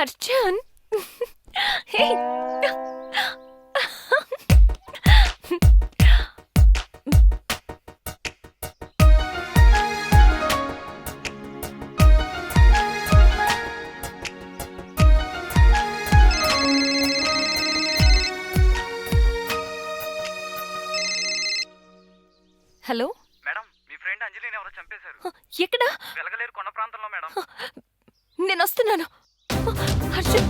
Arjun hey hello madam, మీ friend అంజలిని ఎవరో చంపేశారు. ఎక్కడ? వెలగలేరు కొండ ప్రాంతంలో మేడం. నేను వస్తున్నాను. అర్జున్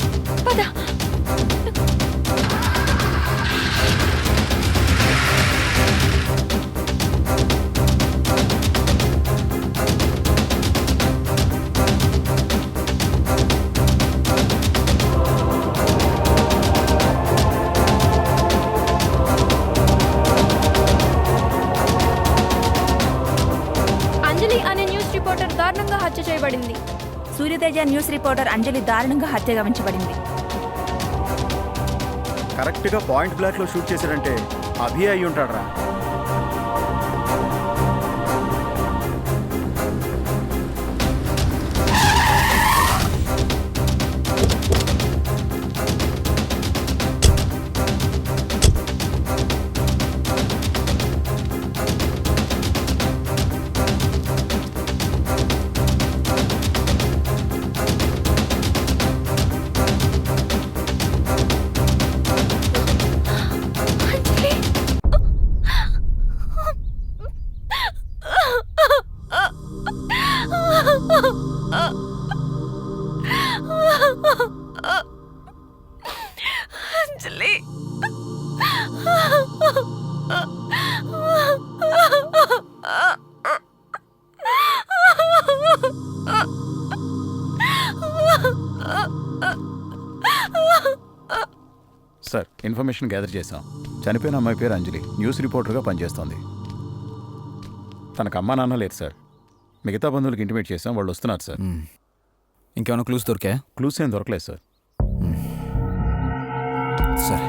పద. అంజలి అనే న్యూస్ రిపోర్టర్ దారుణంగా హత్య చేయబడింది. సూర్యతేజ న్యూస్ రిపోర్టర్ అంజలి దారుణంగా హత్య గావించబడింది. కరెక్ట్గా పాయింట్ బ్లాక్ లో షూట్ చేశాడంటే అభి అయి ఉంటాడ్రా. అంజలి సార్, ఇన్ఫర్మేషన్ గ్యాదర్ చేశాం. చనిపోయిన అమ్మాయి పేరు అంజలి, న్యూస్ రిపోర్టర్గా పనిచేస్తోంది. తనకు అమ్మా నాన్న లేదు సార్. మిగతా బంధువులకు ఇంటిమేట్ చేశాం, వాళ్ళు వస్తున్నారు సార్. ఇంకేమైనా క్లూస్ దొరికా? క్లూస్ ఏం దొరకలేదు సార్. సరే.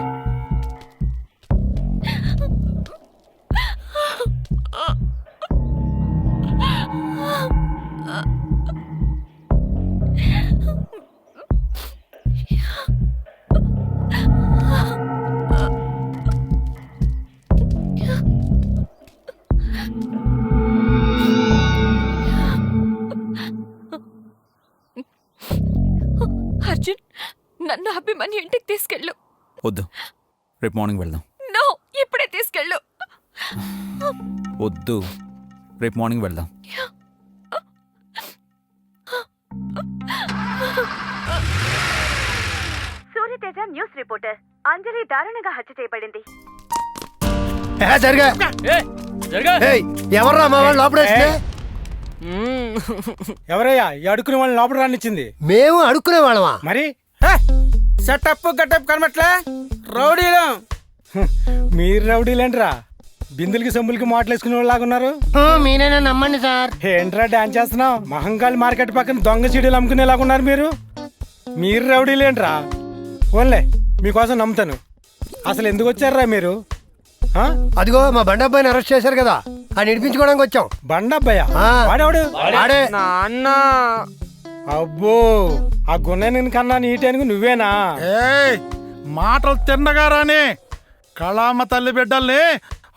అర్జున్, నన్ను అభిమన్యు ఇంటికి తీసుకెళ్ళు. వద్దు, రేపు మార్నింగ్ వెళ్దాం. నో, ఇప్పుడే తీసుకెళ్ళు. వద్దు, రేపు మార్నింగ్ వెళ్దాం. సూర్యతేజ న్యూస్ రిపోర్టర్ అంజలి దారుణంగా హత్య చేయబడింది. ఎవర్రా మా వాళ్ళు లోపడేస్తే? ఎవరయ్యా ఈ అడుక్కునే వాళ్ళని లోపల రానిచ్చింది? మేము అడుక్కునే వాళ్ళమా? మరి సెటప్ గట్టప్ కనబట్లే రౌడీలు. మీరు రౌడీలేంట్రా? బిందులకి సొంబులకి మాటలేసుకునే వాళ్ళలాగా ఉన్నారు. మీరైనా నమ్మండి సార్. ఏంట్రా డాన్స్ చేస్తున్నావు? మహంకాళి మార్కెట్ పక్కన దొంగ చీడీలు అమ్ముకునేలాగా ఉన్నారు మీరు. మీరు రౌడీలేంట్రా? ఓన్లే మీకోసం నమ్ముతాను. అసలు ఎందుకు వచ్చారా మీరు? అదిగో మా బండబ్బాయిని అరెస్ట్ చేశారు కదా, అని ఇడిపించుకోవడానికి వచ్చాం. బండబ్బాయా? వాడేవాడు? నాన్న. అబ్బో, ఆ గున్న కన్నా నీటానికి నువ్వేనా? మాటలు తిన్నగా రాని కళామ తల్లి బిడ్డల్ని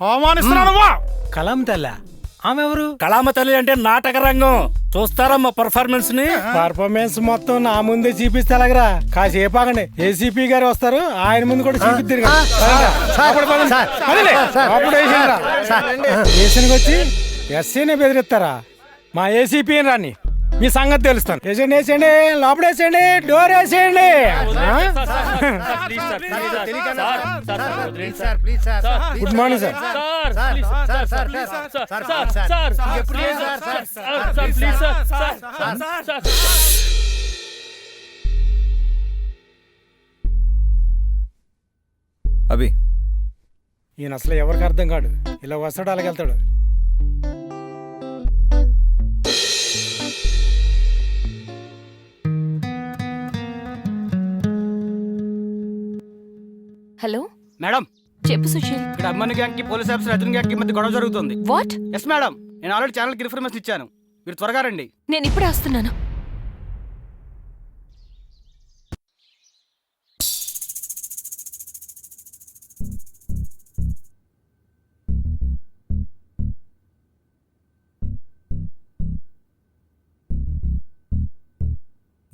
అవమానిస్తున్నావా? కలాం తల్లి? ఆమె ఎవరు? కళామ తల్లి అంటే నాటక రంగం. చూస్తారా మా పర్ఫార్మెన్స్ ని? పర్ఫార్మెన్స్ మొత్తం నా ముందే చూపిస్తే ఎలాగరా? కాసేపు ఆగండి, ఏసీపీ గారు వస్తారు, ఆయన ముందు కూడా చూపిద్దరు. స్టేషన్కి వచ్చి ఎస్సీనే బెదిరిస్తారా? మా ఏసీపీ రాని మీ సంగతి తెలుస్తాను. వేసేయండి, వేసేయండి, లోపల వేసేయండి, డోర్ వేసేయండి. Good morning sir. అభి, ఈయన అసలు ఎవరికి అర్థం కాడు. ఇలా వస్తాడు, అలాగే వెళ్తాడు. హలో మేడం, చెప్పు సుశీల్. ఇక్కడ అమ్మని గ్యాంగ్ కి పోలీస్ ఆఫీసర్ అర్జున్ గ్యాంగ్ కి మధ్య గొడవ జరుగుతుంది. వాట్? ఎస్ మేడం, నేను ఆల్రెడీ ఛానల్ కి ఇన్ఫర్మేషన్ ఇచ్చాను. మీరు త్వరగా రండి. నేను ఇప్పుడే వస్తున్నాను.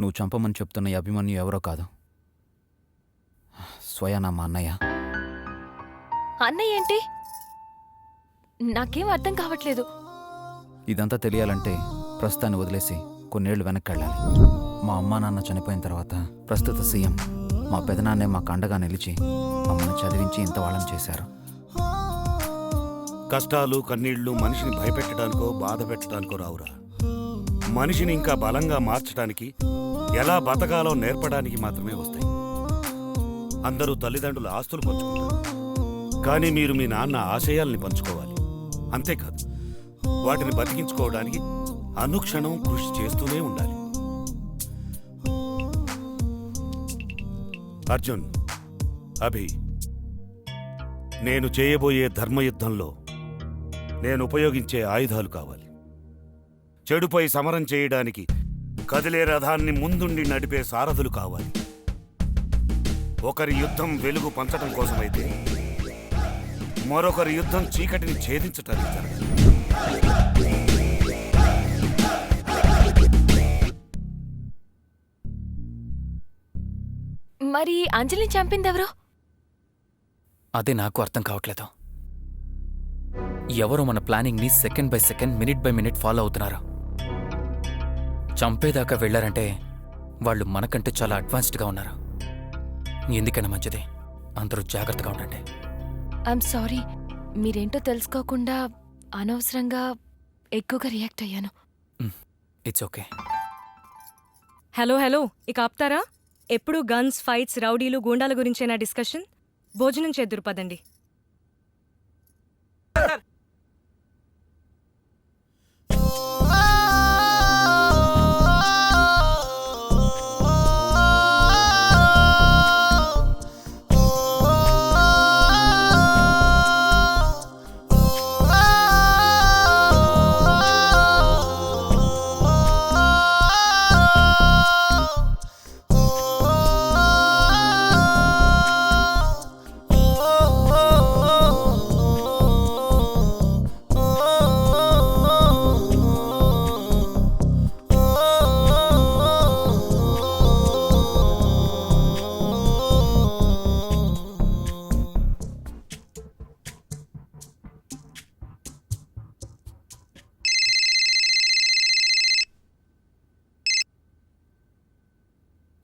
నువ్వు చంపమని చెప్తున్న ఈ అభిమన్యు ఎవరో కాదు, స్వయానా మా అన్నయ్య. అన్నయ్య ఏంటి? నాకేం అర్థం కావట్లేదు. ఇదంతా తెలియాలంటే ప్రస్తుతాన్ని వదిలేసి కొన్నేళ్లు వెనక్కి వెళ్ళాలి. మా అమ్మా నాన్న చనిపోయిన తర్వాత ప్రస్తుత సీఎం మా పెదనాన్నే మాకు అండగా నిలిచి మమ్మల్ని చదివించి ఇంత వాళ్ళని చేశారు. కష్టాలు కన్నీళ్లు మనిషిని భయపెట్టడానికో బాధ పెట్టడానికో రావురా. మనిషిని ఇంకా బలంగా మార్చడానికి, ఎలా బతకాలో నేర్పడానికి మాత్రమే వస్తాయి. అందరూ తల్లిదండ్రుల ఆస్తులు పంచుకుంటారు, కానీ మీరు మీ నాన్న ఆశయాల్ని పంచుకోవాలి. అంతేకాదు, వాటిని బతికించుకోవడానికి అనుక్షణం కృషి చేస్తూనే ఉండాలి. అర్జున్, అభి, నేను చేయబోయే ధర్మయుద్ధంలో నేను ఉపయోగించే ఆయుధాలు కావాలి. చెడుపై సమరం చేయడానికి కదిలే రథాన్ని ముందుండి నడిపే సారథులు కావాలి. ఒకరి యుద్ధం వెలుగు పంచడం కోసమైతే మరొకరి యుద్ధం చీకటిని ఛేదించటానికి జరగాలి. మరి అంజలిని చంపిందెవరో? అదే నాకు అర్థం కావట్లేదు. ఎవరో మన ప్లానింగ్ని second by second, minute by minute follow అవుతున్నారు. చంపేదాకా వెళ్లారంటే వాళ్ళు మనకంటే చాలా అడ్వాన్స్డ్గా ఉన్నారు. ఎందుకైనా మంచిది, అందరూ జాగ్రత్తగా ఉండండి. ఐఎమ్ సారీ, మీరేంటో తెలుసుకోకుండా అనవసరంగా ఎక్కువగా రియాక్ట్ అయ్యాను. It's okay. హలో హలో, ఇక ఆప్తారా? ఎప్పుడు గన్స్, ఫైట్స్, రౌడీలు, గూండాల గురించేనా డిస్కషన్? భోజనం చేద్దురు పదండి.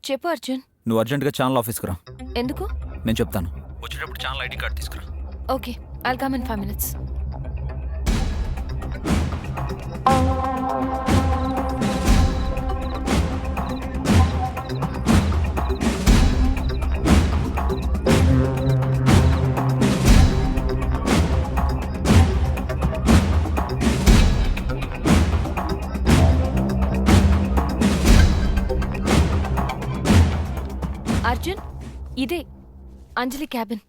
చెప్పు అర్జున్. నువ్వు అర్జెంటుగా ఛానల్ ఆఫీస్కి రా. ఎందుకు? నేను చెప్తాను. వచ్చేటప్పుడు ఛానల్ ఐడి కార్డ్ తీసుకురా. Okay, I'll come in 5 minutes. Arjun, ఇదే అంజలి క్యాబిన్.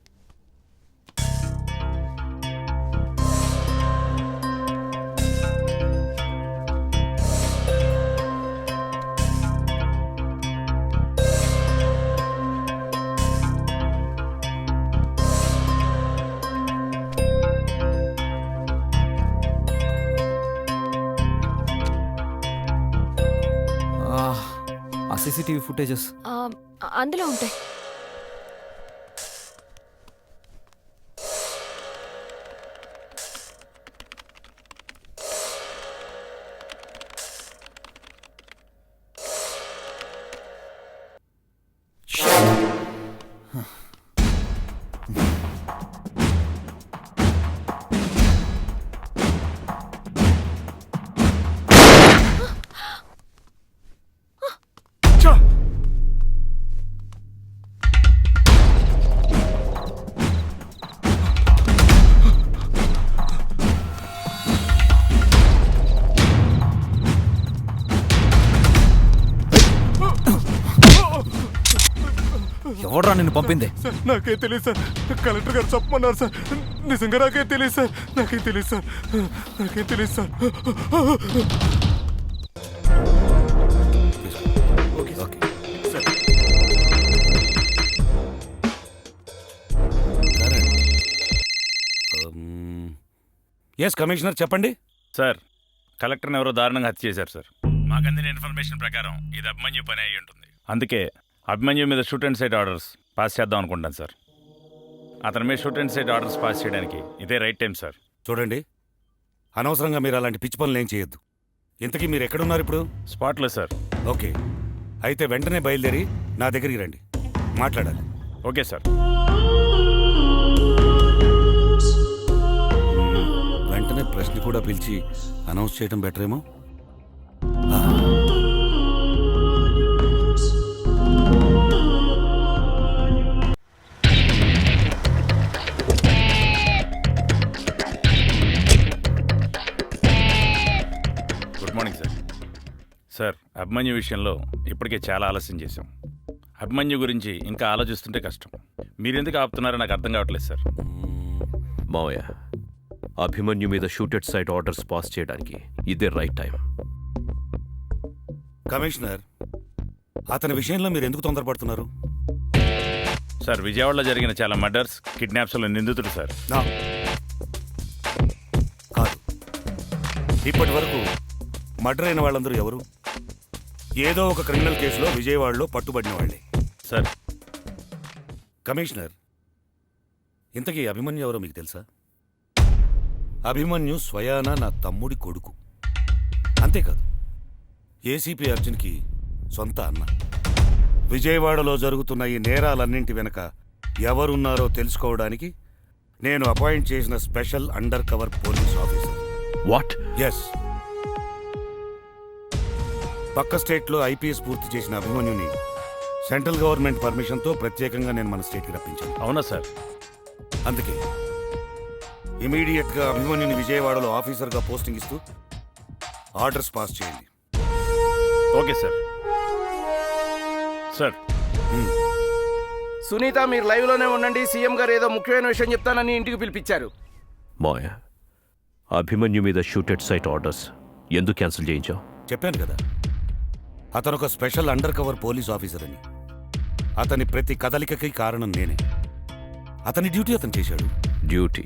ఆ సీసీటీవీ ఫుటేజెస్ అందులో ఉంటాయి. ఎవడ్రా నిన్ను పంపింది? సార్ నాకే తెలియదు సార్, కలెక్టర్ గారు చెప్పమన్నారు సార్. నిజంగా నాకే తెలియదు సార్, నాకే తెలియదు సార్, నాకే తెలియదు sir. Okay okay sir. Yes commissioner, చెప్పండి. సార్, కలెక్టర్ని ఎవరో దారుణంగా హత్య చేశారు సార్. మాకందిన ఇన్ఫర్మేషన్ ప్రకారం ఇది అభిమన్యు పని అయి ఉంటుంది. అందుకే అభిమన్యు మీద shoot and site orders pass చేద్దాం అనుకుంటాను సార్. అతని మీద shoot and site orders pass చేయడానికి ఇదే రైట్ టైం సార్. చూడండి, అనవసరంగా మీరు అలాంటి పిచ్చి పనులు ఏం చేయొద్దు. ఇంతకీ మీరు ఎక్కడున్నారు ఇప్పుడు? స్పాట్లో సార్. ఓకే, అయితే వెంటనే బయలుదేరి నా దగ్గరికి రండి, మాట్లాడాలి. Okay sir. వెంటనే ప్రశ్న కూడా పిలిచి అనౌన్స్ చేయడం బెటర్ ఏమో. Good morning sir. Sir, Abhimanyu విషయంలో ఇప్పటికే చాలా ఆలస్యం చేశాం. అభిమన్యు గురించి ఇంకా ఆలోచిస్తుంటే కష్టం. మీరెందుకు ఆపుతున్నారో నాకు అర్థం కావట్లేదు సార్. మావయ్య, అభిమన్యు మీద షూటెడ్ సైట్ ఆర్డర్స్ పాస్ చేయడానికి ఇదే రైట్ టైం. కమిషనర్, అతని విషయంలో మీరు ఎందుకు తొందరపడుతున్నారు? సార్, విజయవాడలో జరిగిన చాలా మర్డర్స్, కిడ్నాప్స్లో నిందితుడు సార్. కాదు, ఇప్పటి వరకు మర్డర్ అయిన వాళ్ళందరూ ఎవరు? ఏదో ఒక క్రిమినల్ కేసులో విజయవాడలో పట్టుబడిన వాళ్ళే సార్. కమిషనర్, ఇంతకీ అభిమన్యు ఎవరో మీకు తెలుసా? అభిమన్యు స్వయాన నా తమ్ముడి కొడుకు. అంతేకాదు, ఏసీపీ అర్జున్కి సొంత అన్న. విజయవాడలో జరుగుతున్న ఈ నేరాలన్నింటి వెనక ఎవరున్నారో తెలుసుకోవడానికి నేను అపాయింట్ చేసిన special undercover police officer. What? Yes. పక్క స్టేట్లో ఐపీఎస్ పూర్తి చేసిన అభిమన్యుని సెంట్రల్ గవర్నమెంట్ పర్మిషన్తో ప్రత్యేకంగా నేను మన స్టేట్కి రప్పించాను. అవునా సార్? అందుకే ఇమీడియట్గా అభిమన్యుని విజయవాడలో ఆఫీసర్గా పోస్టింగ్ ఇస్తూ ఆర్డర్స్ పాస్ చేయండి. Okay sir. సార్, సునీత, మీరు లైవ్లోనే ఉండండి. సీఎం గారు ఏదో ముఖ్యమైన విషయం చెప్తానని ఇంటికి పిలిపించారు. మావయ్య, అభిమన్యు మీద షూటెడ్ సైట్ ఆర్డర్స్ ఎందుకు క్యాన్సిల్ చేయించావు? చెప్పాను కదా, అతను ఒక special undercover police officer అని. అతని ప్రతి కదలికకి కారణం నేనే. అతని డ్యూటీ అతను చేశాడు. డ్యూటీ?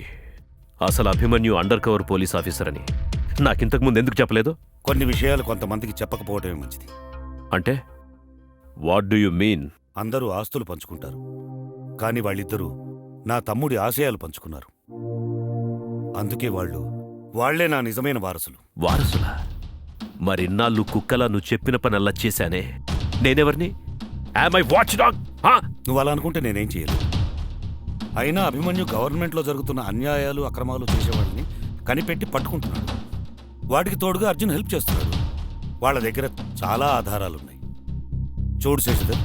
అసలు Abhimanyu under cover police officer అని నాకింతకు ముందు ఎందుకు చెప్పలేదు? కొన్ని విషయాలు కొంతమందికి చెప్పకపోవటమే మంచిది. అంటే వాట్ డూ యు మీన్? అందరూ ఆస్తులు పంచుకుంటారు, కానీ వాళ్ళిద్దరూ నా తమ్ముడి ఆశయాలు పంచుకున్నారు. అందుకే వాళ్లే నా నిజమైన వారసులు. వారసులా? మరిన్నాళ్ళు కుక్కలా నువ్వు చెప్పిన పనల్లా చేశానే. నేనెవరిని? Am I watch dog? నువ్వు అలా అనుకుంటే నేనేం చేయలేదు. అయినా అభిమన్యు గవర్నమెంట్లో జరుగుతున్న అన్యాయాలు, అక్రమాలు చేసేవాడిని కనిపెట్టి పట్టుకుంటున్నాడు. వాటికి తోడుగా అర్జున్ హెల్ప్ చేస్తున్నాడు. వాళ్ళ దగ్గర చాలా ఆధారాలున్నాయి. చూడు శశిధర్,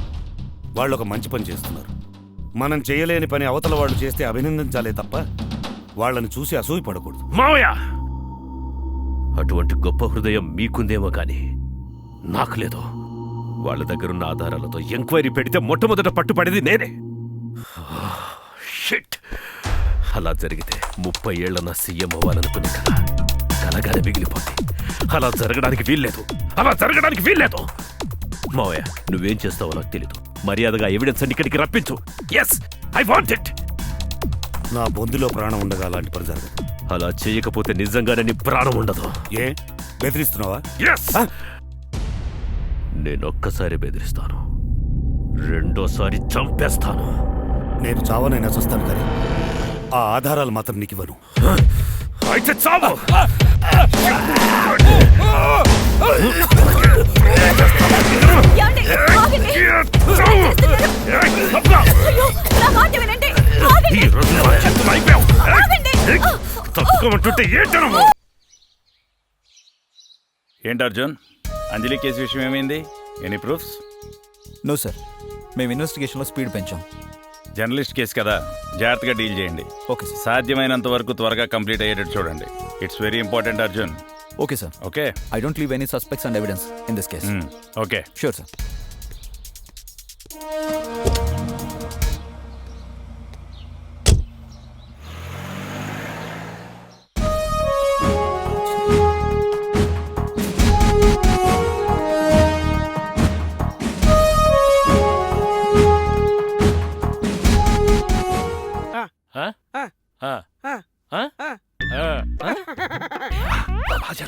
వాళ్ళు ఒక మంచి పని చేస్తున్నారు. మనం చేయలేని పని అవతల వాళ్ళు చేస్తే అభినందించాలే తప్ప వాళ్ళని చూసి అసూయపడకూడదు. మావయ్య, అటువంటి గొప్ప హృదయం మీకుందేమో కానీ నాకు లేదు. వాళ్ళ దగ్గరున్న ఆధారాలతో ఎంక్వైరీ పెడితే మొట్టమొదట పట్టుపడేది నేనే. షిట్! అలా జరిగితే 30 ఏళ్ల నా సీఎం అవ్వాలనుకునే కదా కలగానే మిగిలిపోద్ది. అలా జరగడానికి వీల్లేదు. మావయ్య, నువ్వేం చేస్తావో నాకు తెలీదు. మర్యాదగా ఎవిడెన్స్ అన్ని ఇక్కడికి రప్పించు. Yes, I want it. నా బొందులో ప్రాణం ఉండగా అలాంటి పని జరగదు. అలా చేయకపోతే నిజంగానే నీ ప్రాణం ఉండదు. ఏ బెదిరిస్తున్నావా? ఎస్, నేనొక్కసారి బెదిరిస్తాను, రెండోసారి చంపేస్తాను. నేను చావనైనా చస్తాను, కానీ ఆ ఆధారాలు మాత్రం నీకు ఇవ్వను. అయితే చావు. ఏంటి అర్జున్, అంజలి కేసు విషయం ఏమైంది? Any proofs? నో సార్, మేము ఇన్వెస్టిగేషన్లో స్పీడ్ పెంచాం. జర్నలిస్ట్ కేసు కదా, జాగ్రత్తగా డీల్ చేయండి. Okay sir. సాధ్యమైనంత వరకు త్వరగా కంప్లీట్ అయ్యేటట్టు చూడండి. It's very important Arjun. Okay sir. Okay, I don't leave any suspects and evidence in this case. Okay, sure sir.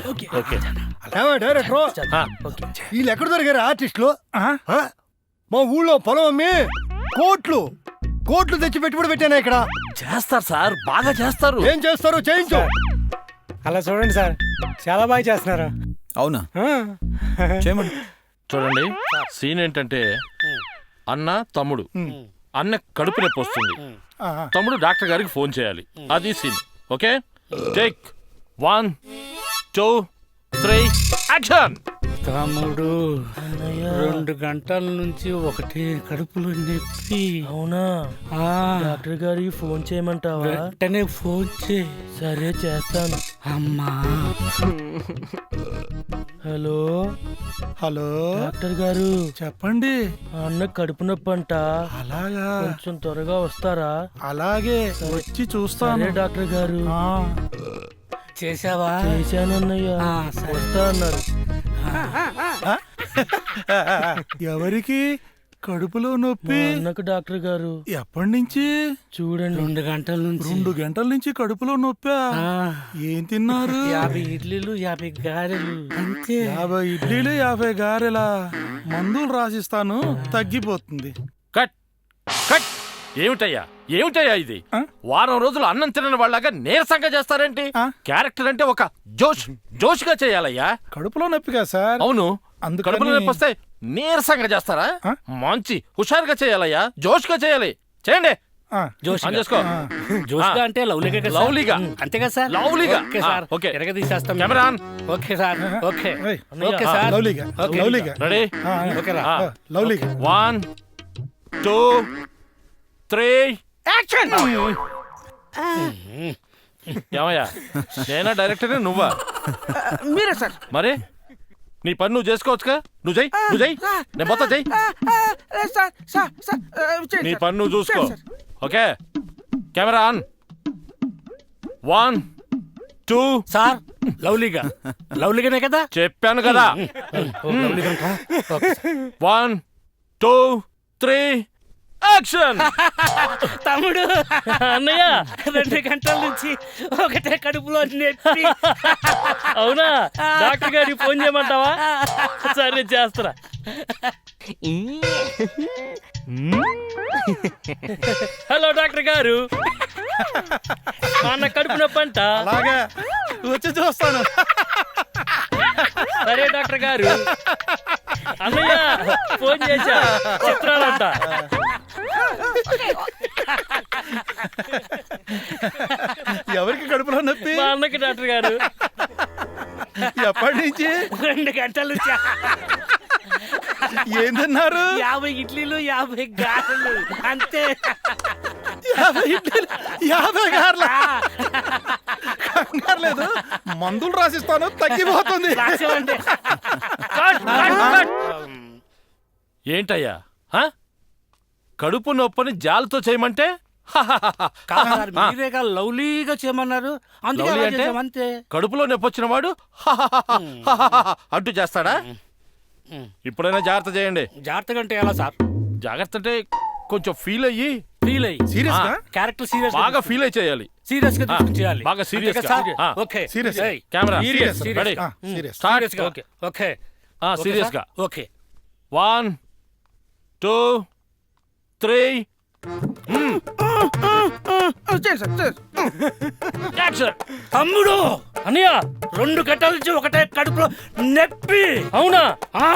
Okay. Director వీళ్ళు ఎక్కడ దొరికారు ఆర్టిస్టులు? మా ఊళ్ళో పొలం అమ్మి కోట్లు తెచ్చి పెట్టుబడి పెట్టాను ఇక్కడ. చేస్తారు సార్, బాగా చేస్తారు. ఏం చేస్తారు చేయించు. అలా చూడండి సార్, చాలా బాగా చేస్తున్నారు. అవునా? చేయమండి. చూడండి, సీన్ ఏంటంటే అన్న తమ్ముడు, అన్న కడుపు నొప్పి వస్తుంది, తమ్ముడు డాక్టర్ గారికి ఫోన్ చేయాలి, అది సీన్. Okay, take 1 2 3 action. తమ్ముడు 2 గంటల నుంచి ఒకటే కడుపులో నొప్పి. అవునా? డాక్టర్ గారికి ఫోన్ చేయమంటావా? వెంటనే ఫోన్ చేయి. సరే చేస్తాను. అమ్మా. హలో హలో డాక్టర్ గారు చెప్పండి. అన్న కడుపు నొప్పి అంట. అలాగా? కొంచెం త్వరగా వస్తారా? అలాగే, వచ్చి చూస్తాను. డాక్టర్ గారు. చేసావా? చేశానన్నయ్య. వస్తా అన్నారు. ఎవరికి కడుపులో నొప్పి? అన్నకు డాక్టర్ గారు. ఎప్పటి నుంచి? చూడండి, 2 గంటల నుంచి. 2 గంటల నుంచి కడుపులో నొప్పా? ఏం తిన్నారు? 50 ఇడ్లీలు 50 గారెలు అంతే. 50 ఇడ్లీలు 50 గారెలా? మందులు రాసిస్తాను, తగ్గిపోతుంది. Cut cut. ఏమిటయ్యా ఇది? వారం రోజులు అన్నం తినని వాళ్ళగా నీరసంగా చేస్తారేంటి? క్యారెక్టర్ అంటే ఒక జోష్గా చేయాలయ్యా. కడుపులో నొప్పిగా సార్? అవును. కడుపులో నొప్పి వస్తే నీరసంగా చేస్తారా? మంచి హుషారుగా చేయాలయ్యా, జోష్గా చేయాలి. చేయండి. చేసుకో. జోష్గా అంటే లవ్లీగా. అంతేగా సార్? లవ్లీగా. Okay sir. ఓకే, ఎరగ తీసేస్తాం. Camera on. Okay sir. Okay okay sir. లవ్లీగా. రెడీ? ఓకే రా. లవ్లీగా. 1 2 3 యాక్షన్. ఏమయ్యా, నేనా డైరెక్టర్ నువ్వా? మీరే సార్. మరి నీ పని నువ్వు చేసుకోవచ్చుగా. నువ్వు చెయ్యి, నేను మొత్తం చెయ్యి. నీ పని నువ్వు చూసుకో. Okay, camera on. 1 2 సార్. లవ్లీగానే కదా చెప్పాను కదా. 1 2 3 యాక్షన్. తమ్ముడు. అన్నయ్య 2 గంటల నుంచి ఒకటే కడుపులో నొప్పి. అవునా? డాక్టర్ గారికి ఫోన్ చేయమంటావా? సరే చేస్తారా. హలో డాక్టర్ గారు, అన్న కడుపు నొప్పి అంట. అలాగే, వచ్చి చూస్తాను. సరే డాక్టర్ గారు. అన్నయ్య ఫోన్ చేశా, చిత్రాలంట. ఎవరికి కడుపులో నొప్పి? మా అన్నకి డాక్టర్ గారు. ఎప్పటి నుంచి? 2 గంటల నుంచి. ఏం తిన్నారు? 50 ఇడ్లీలు 50 గారెలు అంతే. 50 ఇడ్లీలు 50 గారెలా? కంగారు లేదు, మందులు రాసిస్తాను, తగ్గిపోతుంది. ఏంటయ్యా, కడుపు నొప్పని జాలతో చేయమంటే? మీరేగా లవ్లీగా చేయమన్నారు, అంతే. కడుపులో నొప్పి వచ్చిన వాడు అంటూ చేస్తాడా? ఇప్పుడైనా జాగ్రత్త చేయండి. జాగ్రత్తగా అంటే ఎలా సార్? జాగ్రత్త అంటే కొంచెం ఫీల్ అయ్యి సీరియస్ గా, క్యారెక్టర్ సీరియస్, బాగా ఫీల్ అయ్యి చేయాలి. సీరియస్ గా చేయాలి. బాగా సీరియస్ గా. Okay, serious. Camera ready. Start. Okay, serious గా. ఓకే. 1 2 3 యాక్షన్. తమ్ముడు. అన్నయ్య 2 గంటల నుంచి ఒకటే కడుపులో నొప్పి. అవునా?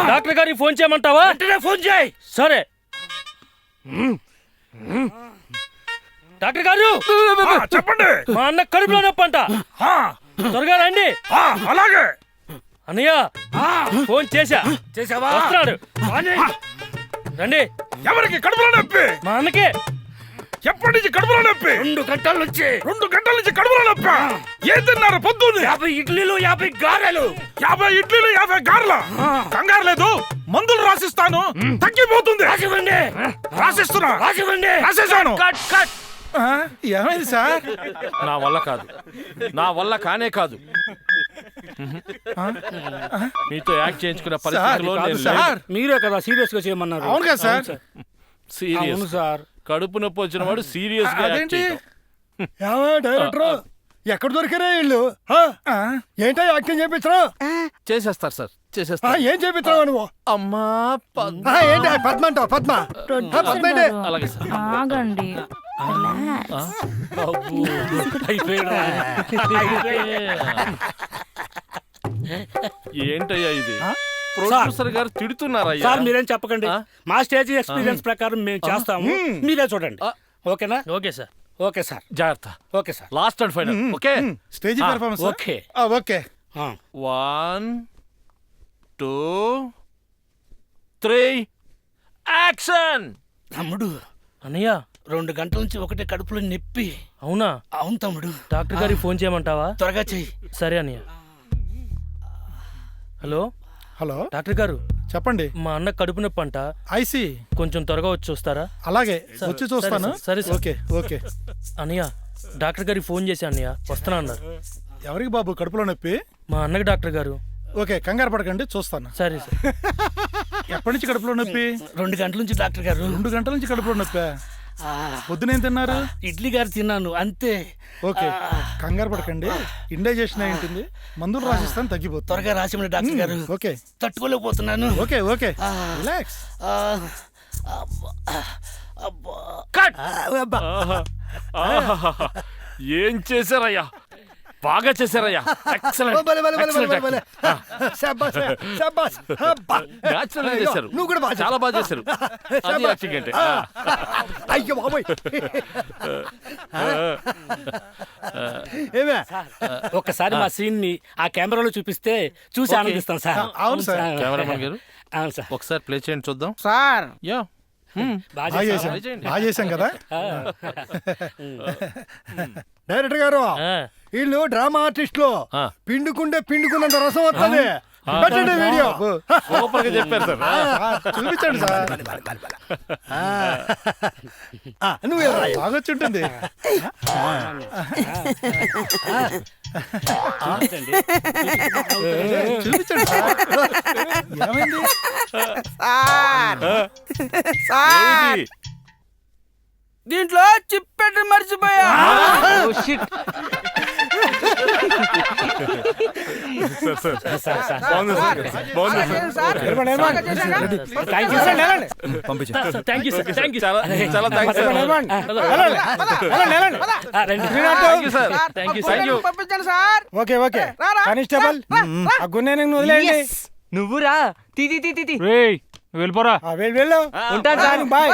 డాక్టర్ గారికి ఫోన్ చేయమంటావా? ఫోన్ చేయి. సరే డాక్టర్ గారు, చెప్పండి. మా అన్న కడుపులో నొప్పి అంట. త్వరగా రండి. అలాగే. అన్నయ్య ఫోన్ చేశావా? వస్తున్నాడు. రండి. ఎవరికి కడుపులో నొప్పి? మా అన్నకే. ఎప్పటి నుంచి కడుపులో నొప్పి? 2 గంటల నుంచి. 2 గంటల నుంచి కడుపులో నొప్పి. ఏం తిన్నారు పొద్దున్నే? 50 ఇడ్లీలు 50 గారెలు. 50 ఇడ్లీలు 50 గారెల? కంగారు లేదు, మందులు రాసిస్తాను, తగ్గిపోతుంది. రాసిస్తున్నా. రాసేసాను. ఏమైంది సార్? నా వల్ల కాదు, నా వల్ల కానే కాదు. మీతో యాక్ట్ చేయించుకున్న పరిస్థితిలో నేను లేను. మీరే కదా సీరియస్ గా చేయమన్నారు. అవును కదా సార్? Serious sir. కడుపు నొప్పి వచ్చిన వాడు సీరియస్ గా యాక్ట్ చేయడం. డైరెక్టర్ ఎక్కడ దొరికారా వీళ్ళు ఏంటో యాక్టింగ్ చేపించరా? చేసేస్తారు సార్ ఏం చేపించరావు నువ్వు? అమ్మా ఏంటి పద్మ అంటావు? పద్మ పద్మ ఏంటి? అలాగే సార్. ఆగండి ఏంటయ్యా ఇది? ప్రొడ్యూసర్ గారు తిడుతున్నారయ్యా. సార్ మీరేం చెప్పకండి, మా స్టేజ్ ఎక్స్పీరియన్స్ ప్రకారం మేము చేస్తాము, మీరే చూడండి. ఓకేనా? Okay sir. ఓకే సార్, జాగ్రత్త. Okay sir. Last and final. Okay stage performance. Okay okay 1 2 3 action. తమ్ముడు అన్నయ్య 2 గంటల నుంచి ఒకటే కడుపులో నొప్పి. అవునా? అవును తమ్ముడు. డాక్టర్ గారికి ఫోన్ చేయమంటావా? త్వరగా చెయ్యి. సరే అన్నయ్య. హలో హలో డాక్టర్ గారు చెప్పండి. మా అన్న కడుపు నొప్పి అంట. ఐసి కొంచెం త్వరగా వచ్చి చూస్తారా? అలాగే వచ్చి చూస్తాను. సరే సార్. Okay okay. అన్నయ్య డాక్టర్ గారికి ఫోన్ చేసి అన్నయ్య వస్తున్నా అన్నారు. ఎవరికి బాబు కడుపులో నొప్పి? మా అన్నకి డాక్టర్ గారు. ఓకే కంగారు పడకండి, చూస్తాను. సరే సార్. ఎప్పటి నుంచి కడుపులో నొప్పి? 2 గంటల నుంచి డాక్టర్ గారు. 2 గంటల నుంచి కడుపులో నొప్పి. పొద్దునేం తిన్నారు? ఇడ్లీ గారు తిన్నాను అంతే. ఓకే కంగారు పడకండి, ఇండైజెషన్ అయి ఉంటుంది, మందులు రాసిస్తాను, తగ్గిపోతుంది. త్వరగా రాసిమని డాక్టర్ గారు. ఓకే తట్టుకోలేకపోతున్నాను. Okay okay relax. ఏం చేశారయ్యా? బాగా చేశారయ్యా. న్యాచురల్ చేశారు. నువ్వు కూడా బాగా చాలా బాగా చేశారు. అది యాక్టింగ్ అంటే. అయ్యో బాబోయ్. ఏమే ఒక్కసారి మా సీన్ ని ఆ కెమెరాలో చూపిస్తే చూసి ఆనందిస్తాం సార్. అవును సార్. కెమెరామెన్ గారు అవును సార్. ఒకసారి ప్లే చేయండి చూద్దాం. సార్ యా బాగా చేశాం కదా. డైరెక్టర్ గారు వీళ్ళు డ్రామా ఆర్టిస్టులు. పిండుకున్నంత రసం వస్తుంది. పెట్టండి వీడియో. సూపర్ గా చెప్పారు సార్. చూపించండి సార్. నువ్వు బాగొచ్చి ఉంటుంది. చూపించండి సార్. ఏమైంది సార్? దీంట్లో చిప్ పెట్టి మర్చిపోయా. పంపించండి సార్. ఓకే ఓకే కానిస్టేబుల్ ఆ గున్నేని వదిలేయండి. నువ్వురా తీ వెళ్ళిపోరా. వెళ్ళు. ఉంటాను సార్. బాయ్.